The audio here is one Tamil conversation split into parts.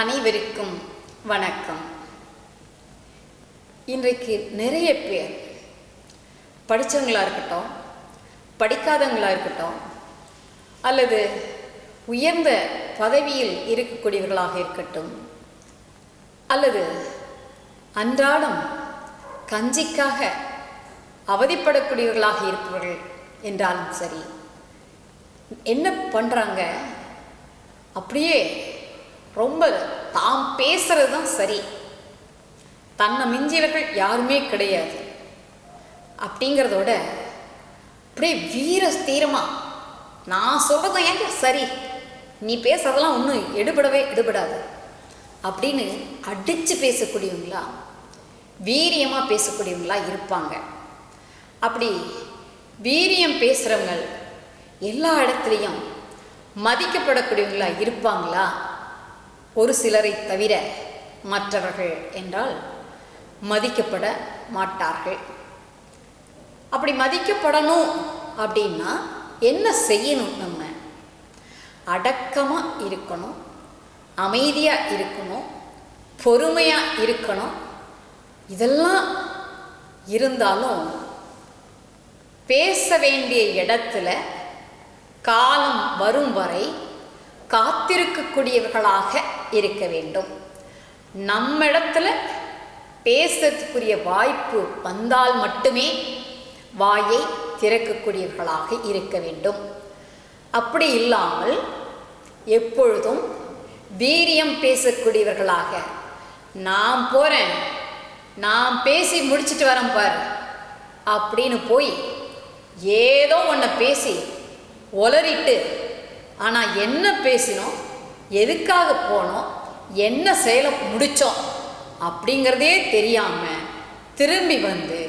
அனைவருக்கும் வணக்கம். இன்றைக்கு நிறைய பேர் படித்தவங்களாக இருக்கட்டும், படிக்காதவங்களாக இருக்கட்டும், அல்லது உயர்ந்த பதவியில் இருக்கக்கூடியவர்களாக இருக்கட்டும், அல்லது அன்றாடம் கஞ்சிக்காக அவதிப்படக்கூடியவர்களாக இருப்பவர்கள் என்றாலும் சரி, என்ன பண்ணுறாங்க, அப்படியே ரொம்ப தாம் பேசுகிறது தான் சரி, தன்னை மிஞ்சியவர்கள் யாருமே கிடையாது அப்படிங்கிறதோட அப்படியே வீர தீரமாக நான் சொல்கிறது ஏங்க சரி, நீ பேசுறதெல்லாம் ஒன்றும் எடுபடாது அப்படின்னு அடித்து பேசக்கூடியவங்களா, வீரியமாக பேசக்கூடியவங்களா இருப்பாங்க. அப்படி வீரியம் பேசுகிறவங்க எல்லா இடத்துலையும் மதிக்கப்படக்கூடியவங்களா இருப்பாங்களா? ஒரு சிலரை தவிர மற்றவர்கள் என்றால் மதிக்கப்பட மாட்டார்கள். அப்படி மதிக்கப்படணும் அப்படின்னா என்ன செய்யணும்? நம்ம அடக்கமாக இருக்கணும், அமைதியாக இருக்கணும், பொறுமையாக இருக்கணும். இதெல்லாம் இருந்தாலும் பேச வேண்டிய இடத்துல காலம் வரும் வரை காத்திருக்கக்கூடியவர்களாக இருக்க வேண்டும். நம்மிடத்துல பேசத்துக்குரிய வாய்ப்பு வந்தால் மட்டுமே வாயை திறக்கக்கூடியவர்களாக இருக்க வேண்டும். அப்படி இல்லாமல் எப்பொழுதும் வீரியம் பேசக்கூடியவர்களாக, நான் போகிறேன், நான் பேசி முடிச்சுட்டு வரேன் பார் அப்படின்னு போய் ஏதோ ஒன்றை பேசி உளறிட்டு, ஆனால் என்ன பேசினோம், எதுக்காக போனோம், என்ன செயலை முடித்தோம் அப்படிங்கிறதே தெரியாமல் திரும்பி வந்து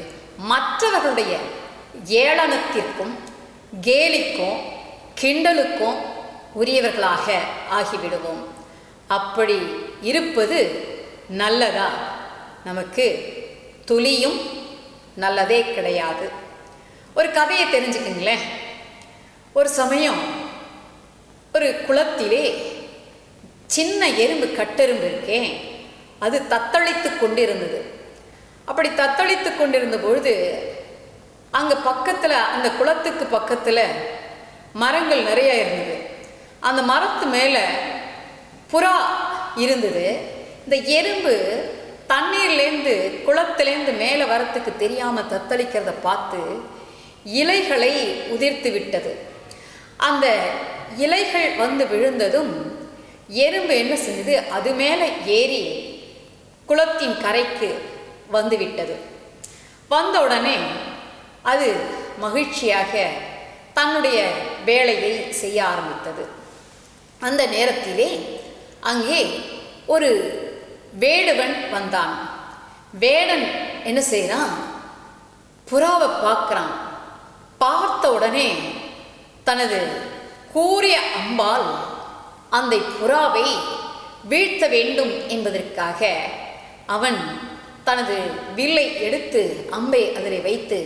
மற்றவர்களுடைய ஏளனத்திற்கும் கேலிக்கும் கிண்டலுக்கும் உரியவர்களாக ஆகிவிடுவோம். அப்படி இருப்பது நல்லதா? நமக்கு துளியும் நல்லதே கிடையாது. ஒரு கதையை தெரிஞ்சுக்குங்களேன். ஒரு சமயம் ஒரு குளத்திலே சின்ன எறும்பு, கட்டெரும்பு இருக்கேன், அது தத்தளித்து கொண்டிருந்தது. அப்படி தத்தளித்து கொண்டிருந்த பொழுது அங்கே பக்கத்தில், அந்த குளத்துக்கு பக்கத்தில் மரங்கள் நிறைய இருந்தது. அந்த மரத்து மேலே புறா இருந்தது. இந்த எறும்பு தண்ணீர்லேருந்து குளத்துலேருந்து மேலே வரத்துக்கு தெரியாமல் தத்தளிக்கிறத பார்த்து இலைகளை உதிர்த்து விட்டது. அந்த இலைகள் வந்து விழுந்ததும் எறும்பு என்ன செஞ்சது, அது மேலே ஏறி குளத்தின் கரைக்கு வந்து விட்டது. வந்த உடனே அது மகிழ்ச்சியாக தன்னுடைய வேலையை செய்ய ஆரம்பித்தது. அந்த நேரத்திலே அங்கே ஒரு வேடுவன் வந்தான். வேடன் என்ன செய்கிறான், புறாவை பார்க்குறான். பார்த்த உடனே தனது கூரிய அம்பால் அந்த புறாவை வீழ்த்த வேண்டும் என்பதற்காக அவன் தனது வில்லை எடுத்து அம்பை அதில் வைத்து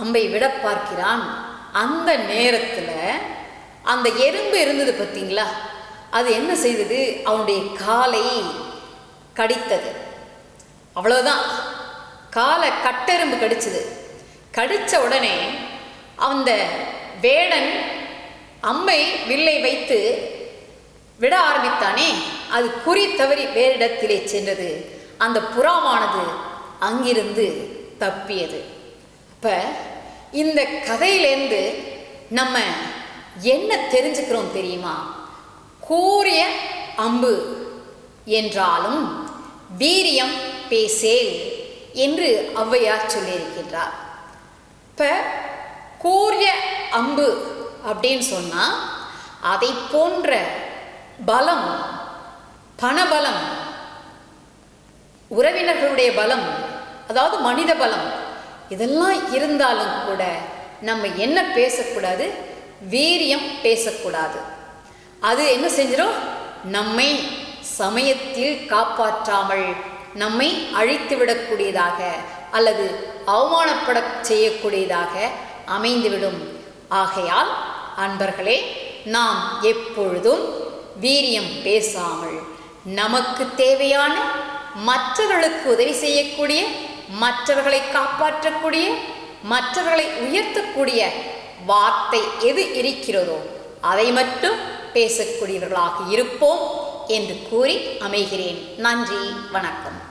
அம்பை விட பார்க்கிறான். அந்த நேரத்தில் அந்த எறும்பு இருந்தது பார்த்தீங்களா, அது என்ன செய்தது, அவனுடைய காலை கடித்தது. அவ்வளோதான், காலை கட்டெரும்பு கடிச்சது. கடித்த உடனே அந்த வேடன் அம்பை வில்லை வைத்து விட ஆரம்பித்தானே, அது குறி தவறி வேறிடத்திலே சென்றது. அந்த புறாவானது அங்கிருந்து தப்பியது. இப்போ இந்த கதையிலேருந்து நம்ம என்ன தெரிஞ்சுக்கிறோம் தெரியுமா? கூரிய அம்பு என்றாலும் வீரியம் பேசேல் என்று ஔவையார் சொல்லியிருக்கின்றார். இப்போ கூரிய அம்பு அப்படின்னு சொன்னால் அதை போன்ற பலம், பணபலம், உறவினர்களுடைய பலம், அதாவது மனித பலம், இதெல்லாம் இருந்தாலும் கூட நம்ம என்ன பேசக்கூடாது, வீரியம் பேசக்கூடாது. அது என்ன செஞ்சிடும், நம்மை சமயத்தில் காப்பாற்றாமல் நம்மை அழித்துவிடக்கூடியதாக அல்லது அவமானப்பட செய்யக்கூடியதாக அமைந்துவிடும். ஆகையால் அன்பர்களே, நாம் எப்பொழுதும் வீரியம் பேசாமல் நமக்கு தேவையான, மற்றவர்களுக்கு உதவி செய்யக்கூடிய, மற்றவர்களை காப்பாற்றக்கூடிய, மற்றவர்களை உயர்த்தக்கூடிய வார்த்தை எது இருக்கிறதோ அதை மட்டும் பேசக்கூடியவர்களாக இருப்போம் என்று கூறி அமைகிறேன். நன்றி, வணக்கம்.